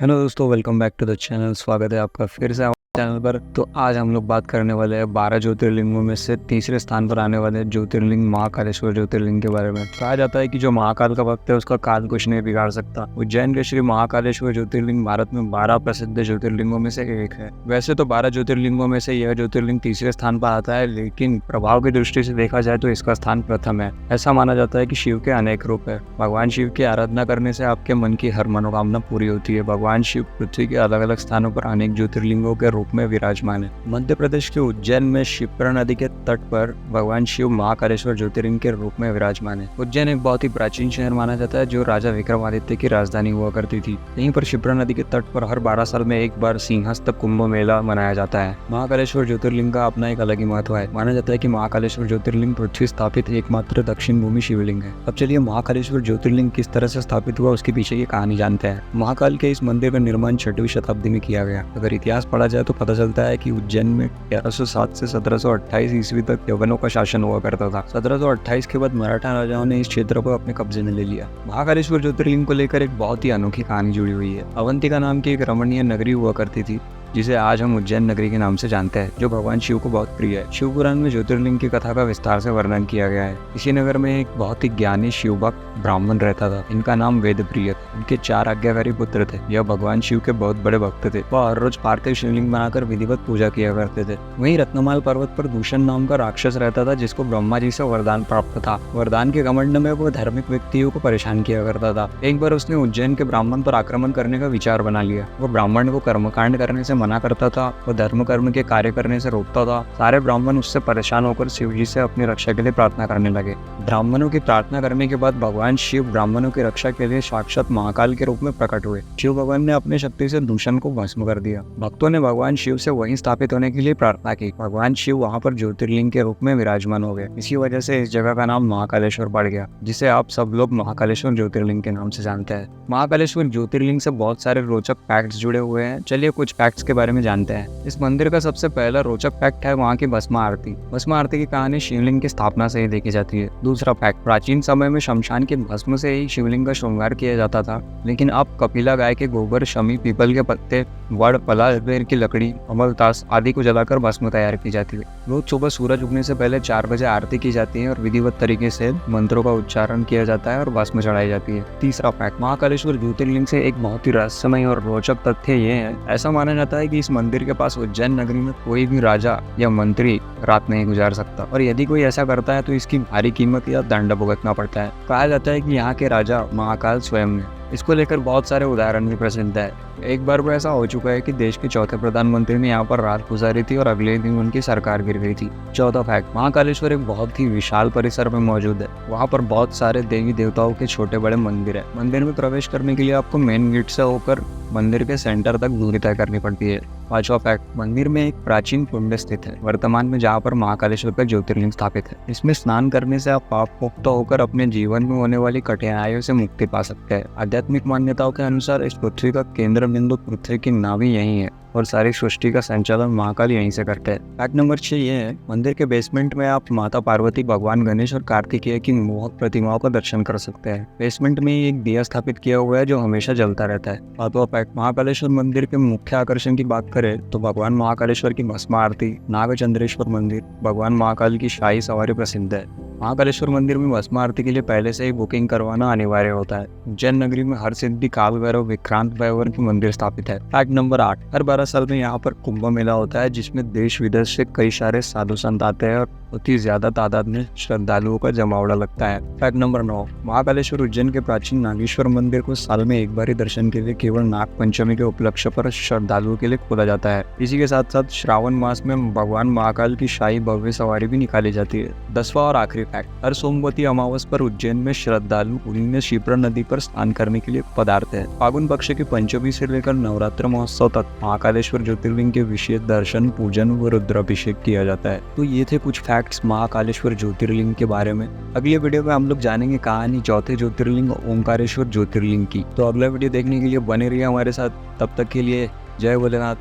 Hello दोस्तों, welcome back to the channel. स्वागत है आपका फिर से हमारे चैनल पर। तो आज हम लोग बात करने वाले हैं 12 ज्योतिर्लिंगों में से तीसरे स्थान पर आने वाले ज्योतिर्लिंग महाकालेश्वर ज्योतिर्लिंग के बारे में। कहा जाता है कि जो महाकाल का भक्त है उसका काल कुछ नहीं बिगाड़ सकता। उज्जैन के श्री महाकालेश्वर ज्योतिर्लिंग भारत में 12 प्रसिद्ध ज्योतिर्लिंगों में से एक है। वैसे तो 12 ज्योतिर्लिंगों में से यह ज्योतिर्लिंग तीसरे स्थान पर आता है, लेकिन प्रभाव की दृष्टि से देखा जाए तो इसका स्थान प्रथम है। ऐसा माना जाता है कि शिव के अनेक रूप है। भगवान शिव की आराधना करने से आपके मन की हर मनोकामना पूरी होती है। भगवान शिव पृथ्वी के अलग अलग स्थानों पर अनेक ज्योतिर्लिंगों के रूप में विराजमान है। मध्य प्रदेश के उज्जैन में शिप्रा नदी के तट पर भगवान शिव महाकालेश्वर ज्योतिर्लिंग के रूप में विराजमान है। उज्जैन एक बहुत ही प्राचीन शहर माना जाता है जो राजा विक्रमादित्य की राजधानी हुआ करती थी। यहीं पर शिप्रा नदी के तट पर हर 12 साल में एक बार सिंहस्थ कुंभ मेला मनाया जाता है। महाकालेश्वर ज्योतिर्लिंग का अपना एक अलग ही महत्व है। माना जाता है कि महाकालेश्वर ज्योतिर्लिंग पृथ्वी स्थापित एकमात्र दक्षिण भूमि शिवलिंग है। अब चलिए महाकालेश्वर ज्योतिर्लिंग किस तरह से स्थापित हुआ उसके पीछे की कहानी जानते हैं। महाकाल के इस मंदिर का निर्माण 6वीं शताब्दी में किया गया। अगर इतिहास पढ़ा जाए तो पता चलता है कि उज्जैन में 1107 से 1728 ईस्वी तक यवनों का शासन हुआ करता था। 1728 के बाद मराठा राजाओं ने इस क्षेत्र को अपने कब्जे में ले लिया। महाकालेश्वर ज्योतिर्लिंग को लेकर एक बहुत ही अनोखी कहानी जुड़ी हुई है। अवंतिका नाम की एक रमणीय नगरी हुआ करती थी जिसे आज हम उज्जैन नगरी के नाम से जानते हैं, जो भगवान शिव को बहुत प्रिय है। शिव पुराण में ज्योतिर्लिंग की कथा का विस्तार से वर्णन किया गया है। इसी नगर में एक बहुत ही ज्ञानी शिव भक्त ब्राह्मण रहता था। इनका नाम वेदप्रिय था। इनके 4 आज्ञाकारी पुत्र थे। यह भगवान शिव के बहुत बड़े भक्त थे। वह हर रोज पार्थिव शिवलिंग बनाकर विधिवत पूजा किया करते थे। वहीं रत्नमाल पर्वत पर दूषण नाम का राक्षस रहता था, जिसको ब्रह्मा जी से वरदान प्राप्त था। वरदान के घमंड में वो धार्मिक व्यक्तियों को परेशान किया करता था। एक बार उसने उज्जैन के ब्राह्मण पर आक्रमण करने का विचार बना लिया। वो ब्राह्मण को कर्मकांड करने से मना करता था, वो धर्म कर्म के कार्य करने से रोकता था। सारे ब्राह्मण उससे परेशान होकर शिव जी से अपनी रक्षा के लिए प्रार्थना करने लगे। ब्राह्मणों की प्रार्थना करने के बाद भगवान शिव ब्राह्मणों की रक्षा के लिए साक्षात महाकाल के रूप में प्रकट हुए। शिव भगवान ने अपनी शक्ति से दूषण को भस्म कर दिया। भक्तों ने भगवान शिव से वहीं स्थापित होने के लिए प्रार्थना की। भगवान शिव वहां पर ज्योतिर्लिंग के रूप में विराजमान हो गए। इसी वजह से इस जगह का नाम महाकालेश्वर पड़ गया, जिसे आप सब लोग महाकालेश्वर ज्योतिर्लिंग के नाम से जानते हैं। महाकालेश्वर ज्योतिर्लिंग से बहुत सारे रोचक फैक्ट्स जुड़े हुए हैं। चलिए कुछ फैक्ट्स के बारे में जानते हैं। इस मंदिर का सबसे पहला रोचक फैक्ट है वहाँ की भस्म आरती। भस्म आरती की कहानी शिवलिंग की स्थापना से ही देखी जाती है। दूसरा फैक्ट, प्राचीन समय में शमशान के भस्म से ही शिवलिंग का श्रृंगार किया जाता था, लेकिन अब कपिला गाय के गोबर, शमी, पीपल के पत्ते, वड़, पलाश, बेर की लकड़ी, अमलतास आदि को जलाकर भस्म तैयार की जाती है। रोज सुबह सूरज उगने से पहले 4 बजे आरती की जाती है और विधिवत तरीके से मंत्रों का उच्चारण किया जाता है और भस्म चढ़ाई जाती है। तीसरा फैक्ट, महाकालेश्वर ज्योतिर्लिंग से एक बहुत ही रहस्यमय और रोचक तथ्य ये है, ऐसा माना जाता है कि इस मंदिर के पास उज्जैन नगरी में कोई भी राजा या मंत्री रात नहीं गुजार सकता, और यदि कोई ऐसा करता है तो इसकी भारी कीमत या दंड भुगतना पड़ता है। कहा जाता है कि यहाँ के राजा महाकाल स्वयं है। इसको लेकर बहुत सारे उदाहरण भी प्रसिद्ध है। एक बार वो ऐसा हो चुका है कि देश के चौथे प्रधानमंत्री ने यहाँ पर रात गुजारी थी और अगले दिन उनकी सरकार गिर गई थी। चौथा फैक्ट, महाकालेश्वर एक बहुत ही विशाल परिसर में मौजूद है। वहाँ पर बहुत सारे देवी देवताओं के छोटे बड़े मंदिर है। मंदिर में प्रवेश करने के लिए आपको मेन गेट से होकर मंदिर के सेंटर तक दूरी तय करनी पड़ती है। पांचवा फैक्ट, मंदिर में एक प्राचीन कुंड स्थित है वर्तमान में, जहाँ पर महाकालेश्वर का ज्योतिर्लिंग स्थापित है। इसमें स्नान करने से आप पाप मुक्त होकर अपने जीवन में होने वाली कठिनाइयों से मुक्ति पा सकते हैं। आध्यात्मिक मान्यताओं के अनुसार इस पृथ्वी का केंद्र बिंदु पृथ्वी की नाभि यही है और सारी सृष्टि का संचालन महाकाल यहीं से करते हैं। फैक्ट नंबर 6 ये है, मंदिर के बेसमेंट में आप माता पार्वती, भगवान गणेश और कार्तिकेय की मोहक प्रतिमाओं का दर्शन कर सकते हैं। बेसमेंट में एक दिया स्थापित किया हुआ है जो हमेशा जलता रहता है। सातवां फैक्ट, महाकालेश्वर मंदिर के मुख्य आकर्षण की बात करें तो भगवान महाकालेश्वर की भस्म आरती, नागचंद्रेश्वर मंदिर, भगवान महाकाल की शाही सवारी प्रसिद्ध है। महाकालेश्वर मंदिर में भस्म आरती के लिए पहले से ही बुकिंग करवाना अनिवार्य होता है। उज्जैन नगरी में हर सिद्धि, काल भैरव, विक्रांत भैरव की मंदिर स्थापित है। फैक्ट नंबर 8, हर 12 साल में यहाँ पर कुंभ मेला होता है, जिसमें देश विदेश से कई सारे साधु संत आते हैं और बहुत ही ज्यादा तादाद में श्रद्धालुओं का जमावड़ा लगता है। फैक्ट नंबर 9, महाकालेश्वर उज्जैन के प्राचीन नागेश्वर मंदिर को साल में एक बार ही दर्शन के लिए केवल नाग पंचमी के उपलक्ष्य पर श्रद्धालुओं के लिए खोला जाता है। इसी के साथ साथ श्रावण मास में भगवान महाकाल की शाही भव्य सवारी भी निकाली जाती है। 10वां और आखिरी फैक्ट, हर सोमवती अमावस पर उज्जैन में श्रद्धालु पुण्य शिप्रा नदी पर स्नान करने के लिए पधारते हैं। फागुन पक्ष की पंचमी से लेकर नवरात्र महोत्सव तक महाकालेश्वर ज्योतिर्लिंग के विशेष दर्शन, पूजन व रुद्राभिषेक किया जाता है। तो ये थे कुछ फैक्ट्स महाकालेश्वर ज्योतिर्लिंग के बारे में। अगले वीडियो में हम लोग जानेंगे कहानी चौथे ज्योतिर्लिंग ओंकारेश्वर ज्योतिर्लिंग की। तो अगला वीडियो देखने के लिए बने रहिए हमारे साथ। तब तक के लिए जय भोलेनाथ।